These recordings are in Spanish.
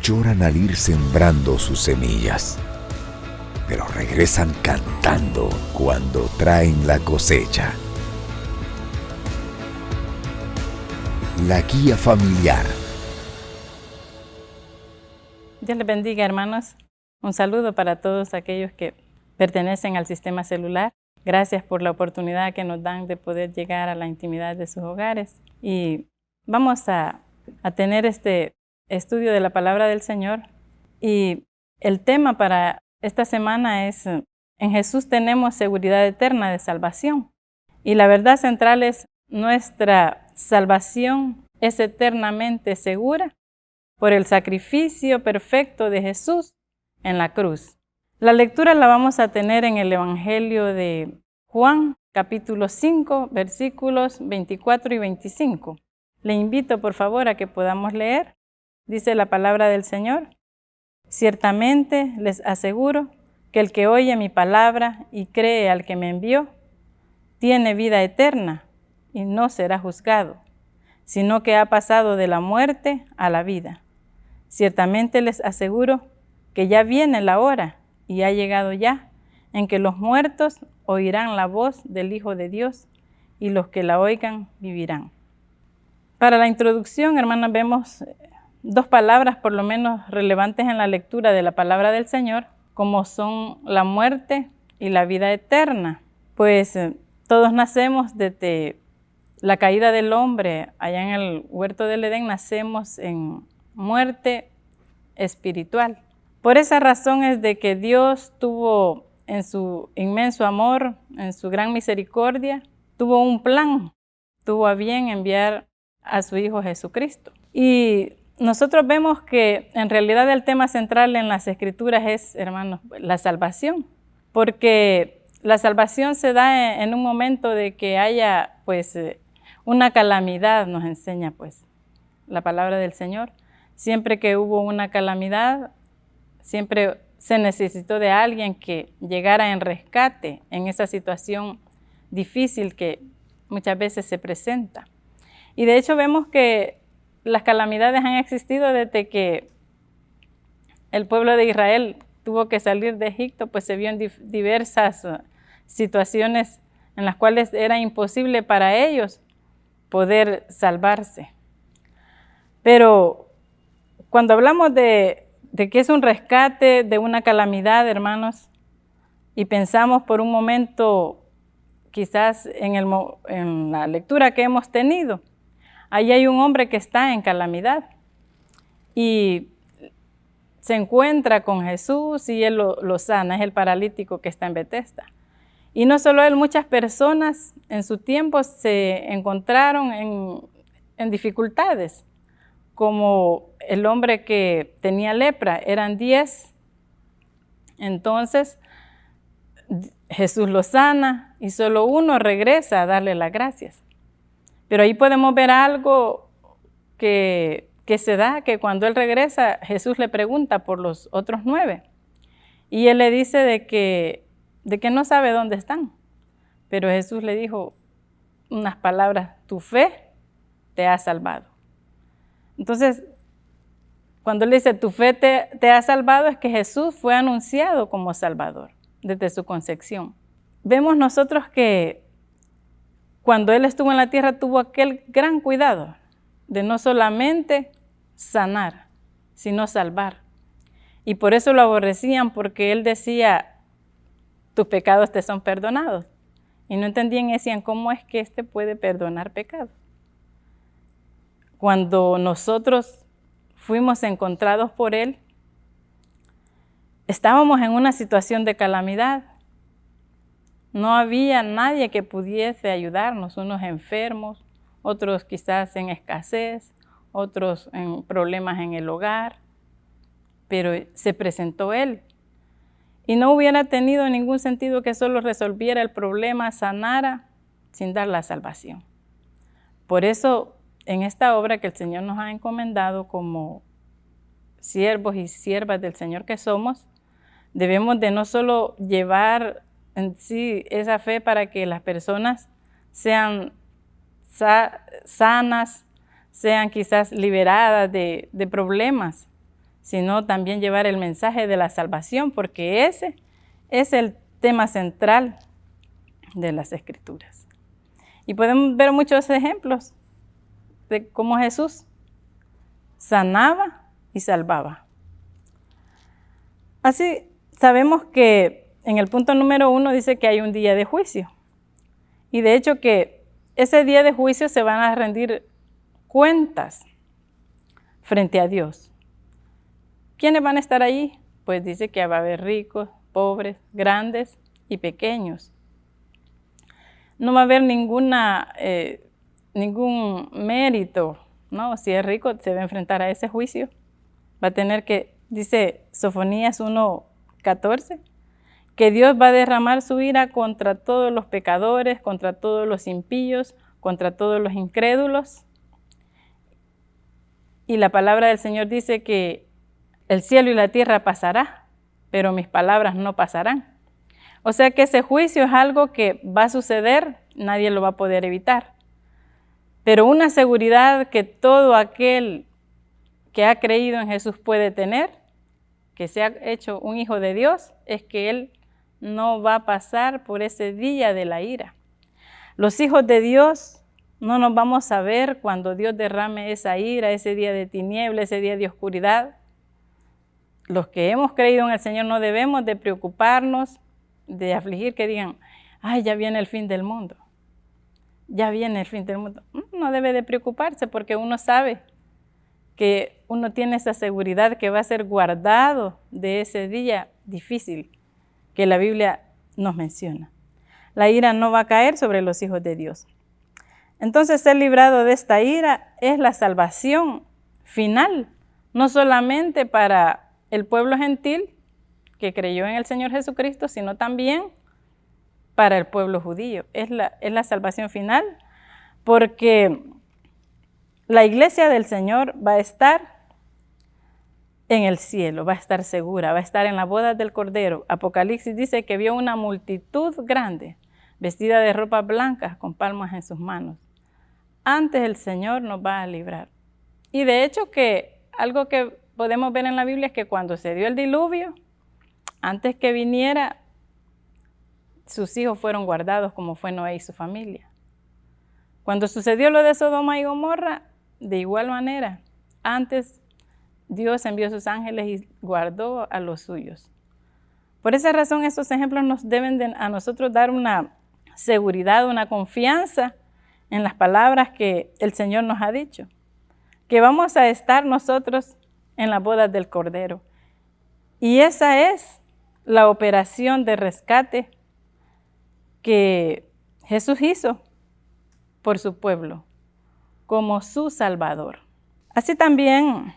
lloran al ir sembrando sus semillas, pero regresan cantando cuando traen la cosecha. La guía familiar. Dios les bendiga, hermanos. Un saludo para todos aquellos que pertenecen al sistema celular. Gracias por la oportunidad que nos dan de poder llegar a la intimidad de sus hogares. Y vamos a tener este estudio de la palabra del Señor. Y el tema para esta semana es: en Jesús tenemos seguridad eterna de salvación. Y la verdad central es: nuestra salvación es eternamente segura por el sacrificio perfecto de Jesús en la cruz. La lectura la vamos a tener en el Evangelio de Juan, capítulo 5, versículos 24 y 25. Le invito por favor a que podamos leer. Dice la palabra del Señor: ciertamente les aseguro que el que oye mi palabra y cree al que me envió, tiene vida eterna y no será juzgado, sino que ha pasado de la muerte a la vida. Ciertamente les aseguro que ya viene la hora, y ha llegado ya, en que los muertos oirán la voz del Hijo de Dios, y los que la oigan vivirán. Para la introducción, hermanas, vemos dos palabras por lo menos relevantes en la lectura de la palabra del Señor, como son la muerte y la vida eterna. Pues todos nacemos desde la caída del hombre, allá en el huerto del Edén, nacemos en muerte espiritual. Por esa razón es de que Dios tuvo, en su inmenso amor, en su gran misericordia, tuvo un plan, tuvo a bien enviar a su Hijo Jesucristo. Y nosotros vemos que en realidad el tema central en las Escrituras es, hermanos, la salvación, porque la salvación se da en un momento de que haya pues una calamidad, nos enseña pues la palabra del Señor. Siempre que hubo una calamidad, siempre se necesitó de alguien que llegara en rescate en esa situación difícil que muchas veces se presenta. Y de hecho vemos que las calamidades han existido desde que el pueblo de Israel tuvo que salir de Egipto, pues se vio en diversas situaciones en las cuales era imposible para ellos poder salvarse. Pero cuando hablamos de que es un rescate de una calamidad, hermanos, y pensamos por un momento quizás en la lectura que hemos tenido, ahí hay un hombre que está en calamidad y se encuentra con Jesús y él lo sana, es el paralítico que está en Betesda. Y no solo él, muchas personas en su tiempo se encontraron en dificultades, como el hombre que tenía lepra, eran 10. Entonces Jesús lo sana y solo uno regresa a darle las gracias. Pero ahí podemos ver algo que se da, que cuando él regresa, Jesús le pregunta por los otros 9. Y él le dice de que no sabe dónde están. Pero Jesús le dijo unas palabras: tu fe te ha salvado. Entonces, cuando él dice tu fe te ha salvado, es que Jesús fue anunciado como Salvador desde su concepción. Vemos nosotros que cuando él estuvo en la tierra tuvo aquel gran cuidado de no solamente sanar, sino salvar. Y por eso lo aborrecían, porque él decía: tus pecados te son perdonados. Y no entendían y decían: ¿cómo es que éste puede perdonar pecados? Cuando nosotros fuimos encontrados por él, estábamos en una situación de calamidad. No había nadie que pudiese ayudarnos, unos enfermos, otros quizás en escasez, otros en problemas en el hogar, pero se presentó él. Y no hubiera tenido ningún sentido que solo resolviera el problema, sanara, sin dar la salvación. Por eso, en esta obra que el Señor nos ha encomendado como siervos y siervas del Señor que somos, debemos de no solo llevar en sí esa fe para que las personas sean sanas, sean quizás liberadas de problemas, sino también llevar el mensaje de la salvación, porque ese es el tema central de las Escrituras. Y podemos ver muchos ejemplos de cómo Jesús sanaba y salvaba. Así sabemos que en el punto número 1 dice que hay un día de juicio. Y de hecho que ese día de juicio se van a rendir cuentas frente a Dios. ¿Quiénes van a estar allí? Pues dice que va a haber ricos, pobres, grandes y pequeños. No va a haber ningún mérito, ¿no? Si es rico, se va a enfrentar a ese juicio. Va a tener que, dice Sofonías 1:14, que Dios va a derramar su ira contra todos los pecadores, contra todos los impíos, contra todos los incrédulos. Y la palabra del Señor dice que el cielo y la tierra pasará, pero mis palabras no pasarán. O sea que ese juicio es algo que va a suceder, nadie lo va a poder evitar. Pero una seguridad que todo aquel que ha creído en Jesús puede tener, que se ha hecho un hijo de Dios, es que Él no va a pasar por ese día de la ira. Los hijos de Dios no nos vamos a ver cuando Dios derrame esa ira, ese día de tiniebla, ese día de oscuridad. Los que hemos creído en el Señor no debemos de preocuparnos, de afligir, que digan, ay, ya viene el fin del mundo. Ya viene el fin del mundo. No debe de preocuparse porque uno sabe que uno tiene esa seguridad que va a ser guardado de ese día difícil que la Biblia nos menciona. La ira no va a caer sobre los hijos de Dios. Entonces, ser librado de esta ira es la salvación final, no solamente para el pueblo gentil que creyó en el Señor Jesucristo, sino también para el pueblo judío. Es la salvación final, porque la iglesia del Señor va a estar en el cielo, va a estar segura, va a estar en la boda del Cordero. Apocalipsis dice que vio una multitud grande, vestida de ropas blancas, con palmas en sus manos. Antes el Señor nos va a librar. Y de hecho que algo que podemos ver en la Biblia es que cuando se dio el diluvio, antes que viniera, sus hijos fueron guardados como fue Noé y su familia. Cuando sucedió lo de Sodoma y Gomorra, de igual manera, antes Dios envió sus ángeles y guardó a los suyos. Por esa razón, estos ejemplos nos deben a nosotros dar una seguridad, una confianza en las palabras que el Señor nos ha dicho, que vamos a estar nosotros en las bodas del Cordero. Y esa es la operación de rescate que Jesús hizo por su pueblo, como su Salvador. Así también,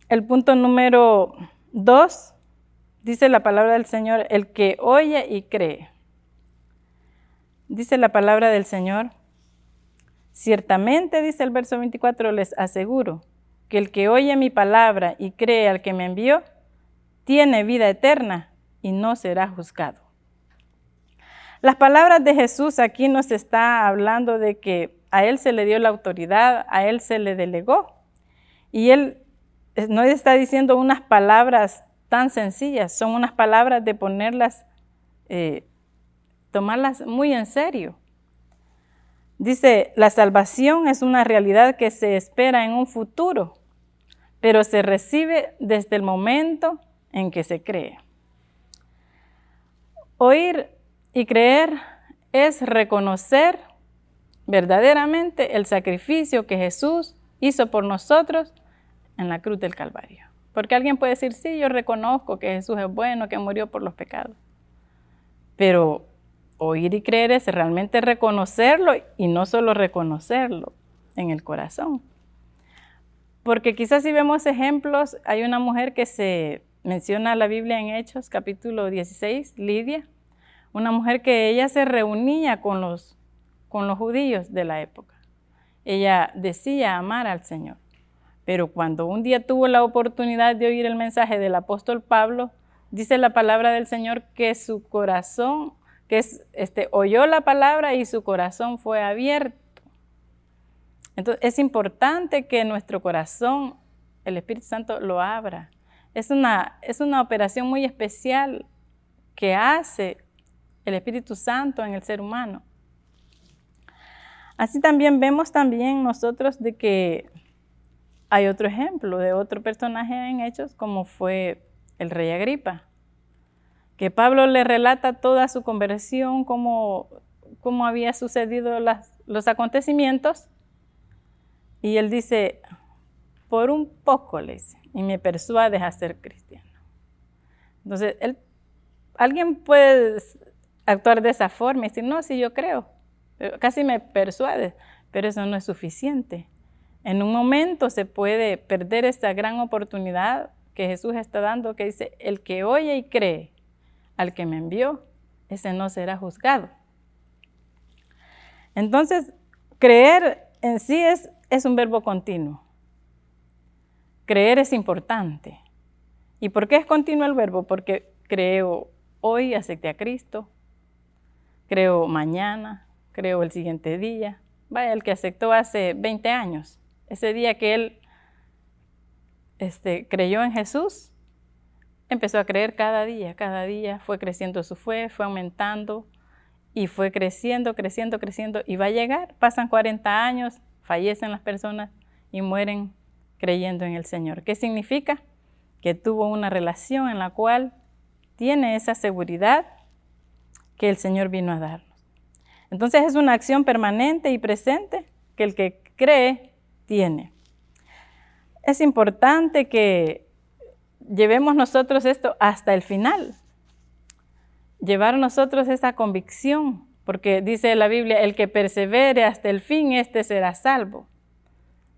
el punto número 2, dice la palabra del Señor, el que oye y cree. Dice la palabra del Señor, ciertamente, dice el verso 24, les aseguro que el que oye mi palabra y cree al que me envió, tiene vida eterna y no será juzgado. Las palabras de Jesús aquí nos está hablando de que a Él se le dio la autoridad, a Él se le delegó. Y Él no está diciendo unas palabras tan sencillas, son unas palabras de ponerlas, tomarlas muy en serio. Dice, la salvación es una realidad que se espera en un futuro, pero se recibe desde el momento en que se cree. Oír y creer es reconocer verdaderamente el sacrificio que Jesús hizo por nosotros en la cruz del Calvario. Porque alguien puede decir, sí, yo reconozco que Jesús es bueno, que murió por los pecados. Pero oír y creer es realmente reconocerlo y no solo reconocerlo en el corazón. Porque quizás si vemos ejemplos, hay una mujer que se menciona en la Biblia en Hechos, capítulo 16, Lidia, una mujer que ella se reunía con los judíos de la época. Ella decía amar al Señor, pero cuando un día tuvo la oportunidad de oír el mensaje del apóstol Pablo, dice la palabra del Señor que su corazón, oyó la palabra y su corazón fue abierto. Entonces es importante que nuestro corazón, el Espíritu Santo lo abra. Es una operación muy especial que hace el Espíritu Santo en el ser humano. Así también vemos nosotros de que hay otro ejemplo de otro personaje en Hechos, como fue el rey Agripa, que Pablo le relata toda su conversión, cómo había sucedido los acontecimientos, y él dice, por un poco le dice, y me persuades a ser cristiano. Entonces, alguien puede actuar de esa forma y decir, no, sí, yo creo, casi me persuades, pero eso no es suficiente. En un momento se puede perder esta gran oportunidad que Jesús está dando, que dice, el que oye y cree al que me envió, ese no será juzgado. Entonces, creer en sí es un verbo continuo. Creer es importante. ¿Y por qué es continuo el verbo? Porque creo hoy, acepté a Cristo, creo mañana, creo el siguiente día. Vaya, el que aceptó hace 20 años, ese día que él creyó en Jesús, empezó a creer cada día fue creciendo su fe, fue aumentando y fue creciendo, y va a llegar, pasan 40 años, fallecen las personas y mueren creyendo en el Señor. ¿Qué significa? Que tuvo una relación en la cual tiene esa seguridad que el Señor vino a darnos. Entonces es una acción permanente y presente que el que cree tiene. Es importante que llevemos nosotros esto hasta el final, llevar nosotros esa convicción, porque dice la Biblia, el que persevere hasta el fin, este será salvo.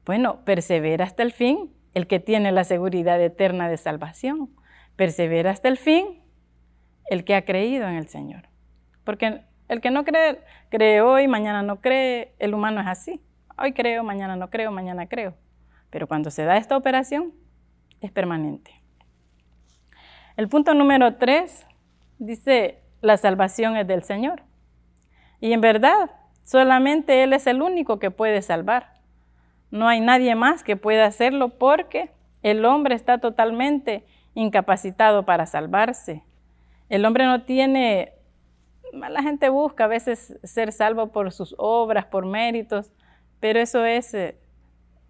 Bueno, persevera hasta el fin el que tiene la seguridad eterna de salvación. Persevera hasta el fin el que ha creído en el Señor. Porque el que no cree, cree hoy, mañana no cree. El humano es así. Hoy creo, mañana no creo, mañana creo. Pero cuando se da esta operación, es permanente. El punto número 3 dice, la salvación es del Señor. Y en verdad, solamente Él es el único que puede salvar. No hay nadie más que pueda hacerlo porque el hombre está totalmente incapacitado para salvarse. El hombre no tiene, la gente busca a veces ser salvo por sus obras, por méritos, pero eso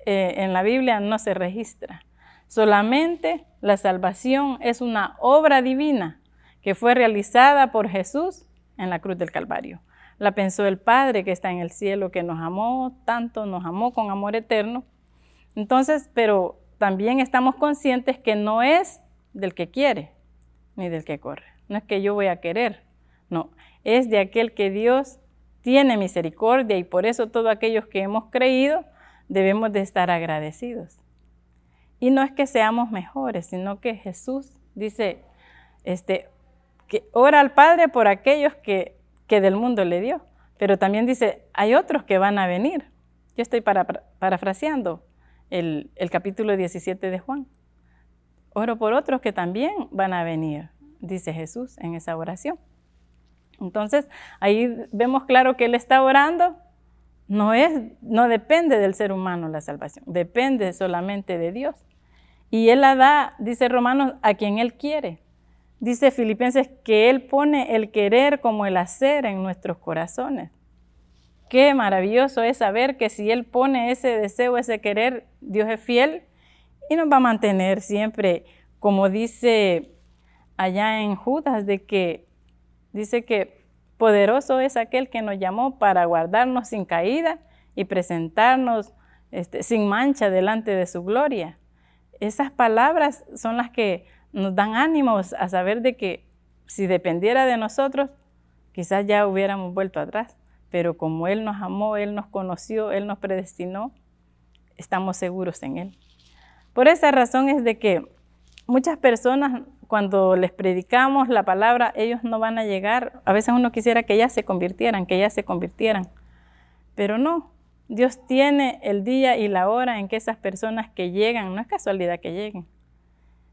en la Biblia no se registra. Solamente la salvación es una obra divina que fue realizada por Jesús en la cruz del Calvario. La pensó el Padre que está en el cielo, que nos amó tanto, nos amó con amor eterno. Entonces, pero también estamos conscientes que no es del que quiere, ni del que corre. No es que yo voy a querer, no. Es de aquel que Dios tiene misericordia y por eso todos aquellos que hemos creído debemos de estar agradecidos. Y no es que seamos mejores, sino que Jesús dice, que ora al Padre por aquellos que del mundo le dio. Pero también dice, hay otros que van a venir. Yo estoy parafraseando el capítulo 17 de Juan. Oro por otros que también van a venir, dice Jesús en esa oración. Entonces, ahí vemos claro que Él está orando. No depende del ser humano la salvación, depende solamente de Dios. Y Él la da, dice Romanos, a quien Él quiere. Dice Filipenses que Él pone el querer como el hacer en nuestros corazones. Qué maravilloso es saber que si Él pone ese deseo, ese querer, Dios es fiel y nos va a mantener siempre, como dice allá en Judas, dice que poderoso es aquel que nos llamó para guardarnos sin caída y presentarnos sin mancha delante de su gloria. Esas palabras son las que nos dan ánimos a saber de que si dependiera de nosotros, quizás ya hubiéramos vuelto atrás. Pero como Él nos amó, Él nos conoció, Él nos predestinó, estamos seguros en Él. Por esa razón es de que muchas personas, cuando les predicamos la palabra, ellos no van a llegar. A veces uno quisiera que ya se convirtieran, pero no. Dios tiene el día y la hora en que esas personas que llegan, no es casualidad que lleguen,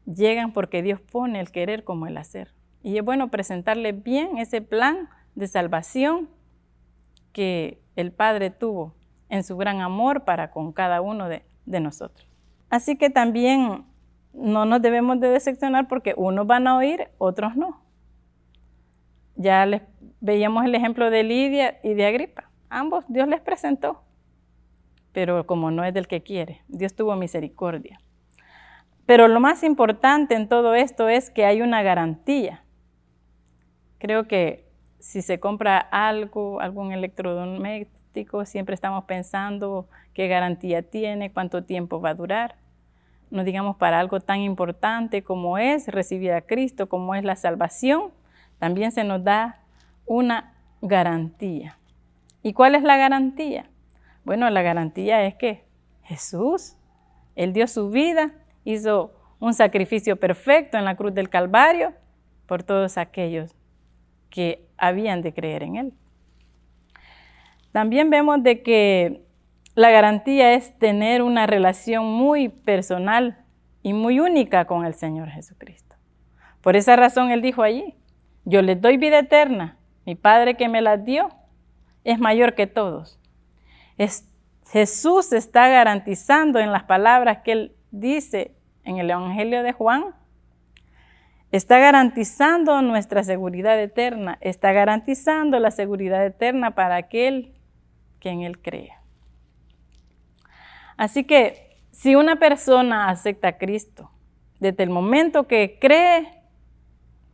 llegan porque Dios pone el querer como el hacer. Y es bueno presentarle bien ese plan de salvación que el Padre tuvo en su gran amor para con cada uno de nosotros. Así que también no nos debemos de decepcionar porque unos van a oír, otros no. Ya veíamos el ejemplo de Lidia y de Agripa. Ambos Dios les presentó, pero como no es del que quiere, Dios tuvo misericordia. Pero lo más importante en todo esto es que hay una garantía. Creo que si se compra algo, algún electrodoméstico, siempre estamos pensando qué garantía tiene, cuánto tiempo va a durar. No digamos para algo tan importante como es recibir a Cristo, como es la salvación, también se nos da una garantía. ¿Y cuál es la garantía? Bueno, la garantía es que Jesús, Él dio su vida, hizo un sacrificio perfecto en la cruz del Calvario por todos aquellos que habían de creer en Él. También vemos de que la garantía es tener una relación muy personal y muy única con el Señor Jesucristo. Por esa razón Él dijo allí, yo les doy vida eterna, mi Padre que me la dio es mayor que todos. Jesús está garantizando en las palabras que Él dice en el Evangelio de Juan, está garantizando nuestra seguridad eterna, está garantizando la seguridad eterna para aquel que en Él crea. Así que si una persona acepta a Cristo, desde el momento que cree,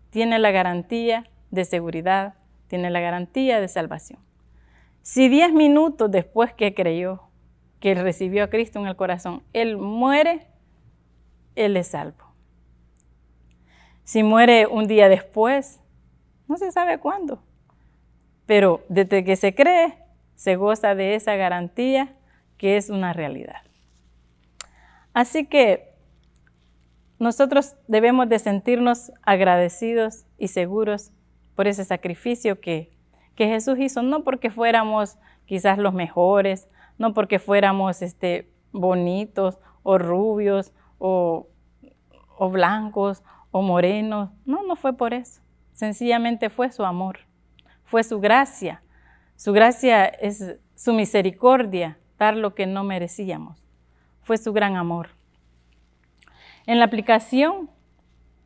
tiene la garantía de seguridad, tiene la garantía de salvación. Si 10 minutos después que creyó, que recibió a Cristo en el corazón, él muere, él es salvo. Si muere un día después, no se sabe cuándo, pero desde que se cree, se goza de esa garantía que es una realidad. Así que nosotros debemos de sentirnos agradecidos y seguros por ese sacrificio que Jesús hizo, no porque fuéramos quizás los mejores, no porque fuéramos bonitos o rubios o blancos o morenos, no fue por eso, sencillamente fue su amor, fue su gracia es su misericordia, dar lo que no merecíamos, fue su gran amor. En la aplicación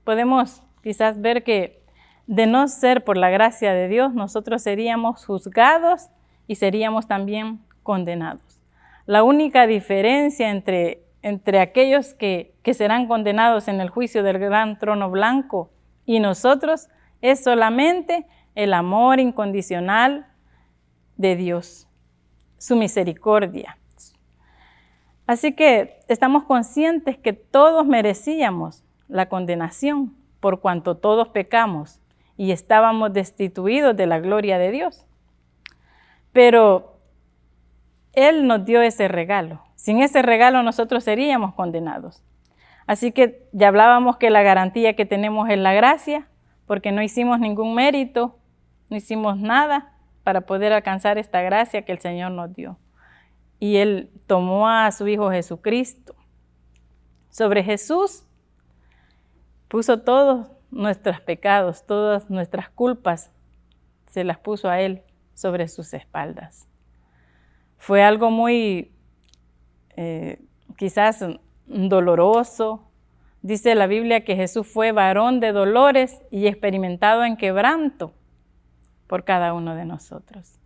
podemos quizás ver que de no ser por la gracia de Dios, nosotros seríamos juzgados y seríamos también condenados. La única diferencia entre aquellos que serán condenados en el juicio del gran trono blanco y nosotros es solamente el amor incondicional de Dios, su misericordia. Así que estamos conscientes que todos merecíamos la condenación por cuanto todos pecamos y estábamos destituidos de la gloria de Dios. Pero Él nos dio ese regalo. Sin ese regalo nosotros seríamos condenados. Así que ya hablábamos que la garantía que tenemos es la gracia, porque no hicimos ningún mérito, no hicimos nada para poder alcanzar esta gracia que el Señor nos dio. Y Él tomó a su Hijo Jesucristo. Sobre Jesús puso todos nuestros pecados, todas nuestras culpas, se las puso a Él sobre sus espaldas. Fue algo muy, quizás doloroso. Dice la Biblia que Jesús fue varón de dolores y experimentado en quebranto por cada uno de nosotros.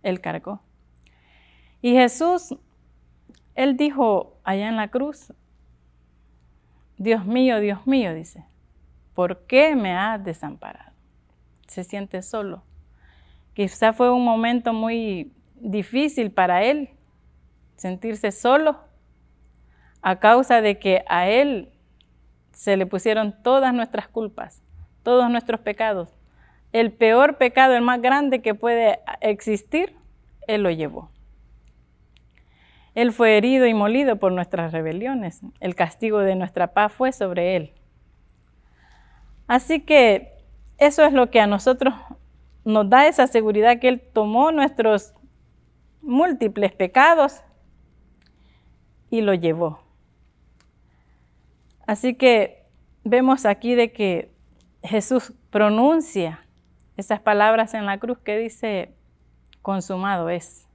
Él cargó. Y Jesús, Él dijo allá en la cruz, Dios mío, dice, ¿por qué me has desamparado? Se siente solo. Quizá fue un momento muy difícil para Él, sentirse solo, a causa de que a Él se le pusieron todas nuestras culpas, todos nuestros pecados. El peor pecado, el más grande que puede existir, Él lo llevó. Él fue herido y molido por nuestras rebeliones. El castigo de nuestra paz fue sobre Él. Así que eso es lo que a nosotros nos da esa seguridad, que Él tomó nuestros múltiples pecados y lo llevó. Así que vemos aquí de que Jesús pronuncia esas palabras en la cruz que dice, consumado es.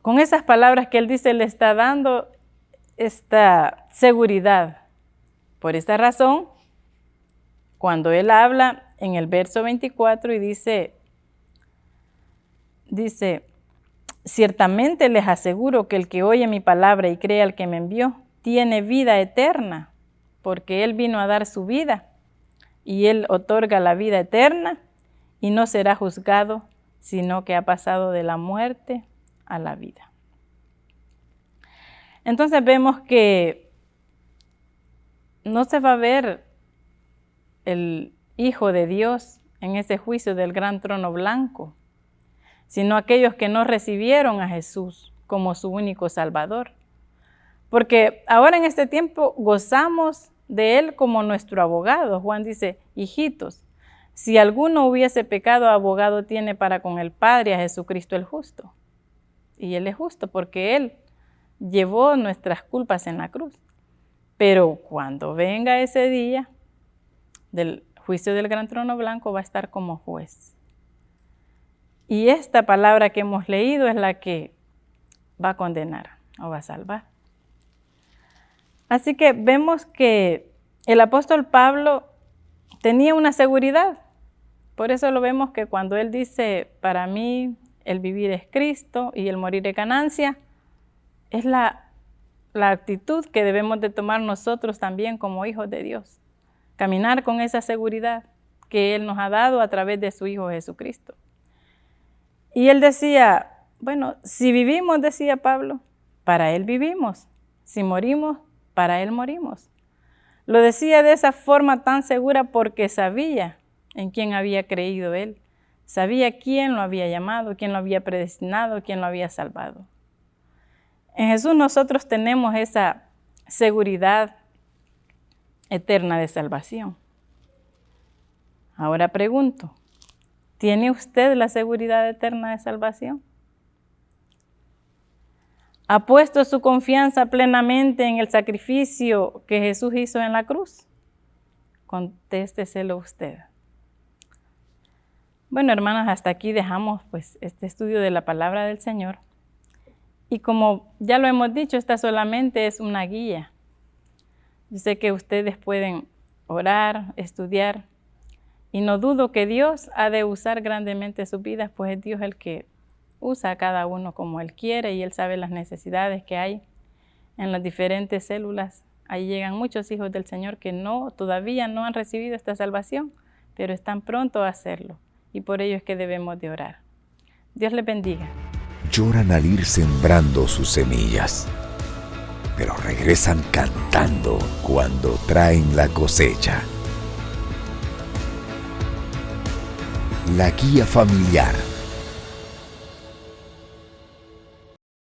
Con esas palabras que Él dice, le está dando esta seguridad. Por esta razón, cuando él habla en el verso 24 y dice, ciertamente les aseguro que el que oye mi palabra y cree al que me envió, tiene vida eterna, porque él vino a dar su vida, y él otorga la vida eterna, y no será juzgado, sino que ha pasado de la muerte a la vida. Entonces vemos que no se va a ver el Hijo de Dios en ese juicio del gran trono blanco, sino aquellos que no recibieron a Jesús como su único Salvador. Porque ahora en este tiempo gozamos de Él como nuestro abogado. Juan dice, hijitos, si alguno hubiese pecado, abogado tiene para con el Padre a Jesucristo el justo. Y Él es justo porque Él llevó nuestras culpas en la cruz. Pero cuando venga ese día del juicio del gran trono blanco, va a estar como juez. Y esta palabra que hemos leído es la que va a condenar o va a salvar. Así que vemos que el apóstol Pablo tenía una seguridad. Por eso lo vemos que cuando él dice, para mí el vivir es Cristo y el morir es ganancia, es la actitud que debemos de tomar nosotros también como hijos de Dios. Caminar con esa seguridad que Él nos ha dado a través de su Hijo Jesucristo. Y él decía, bueno, si vivimos, decía Pablo, para Él vivimos. Si morimos, para Él morimos. Lo decía de esa forma tan segura porque sabía en quién había creído Él. Sabía quién lo había llamado, quién lo había predestinado, quién lo había salvado. En Jesús nosotros tenemos esa seguridad eterna de salvación. Ahora pregunto, ¿tiene usted la seguridad eterna de salvación? ¿Ha puesto su confianza plenamente en el sacrificio que Jesús hizo en la cruz? Contésteselo usted. Bueno, hermanos, hasta aquí dejamos pues este estudio de la palabra del Señor. Y como ya lo hemos dicho, esta solamente es una guía. Yo sé que ustedes pueden orar, estudiar, y no dudo que Dios ha de usar grandemente sus vidas, pues es Dios el que usa a cada uno como Él quiere y Él sabe las necesidades que hay en las diferentes células. Ahí llegan muchos hijos del Señor que todavía no han recibido esta salvación, pero están pronto a hacerlo, y por ello es que debemos de orar. Dios les bendiga. Lloran al ir sembrando sus semillas, pero regresan cantando cuando traen la cosecha. La guía familiar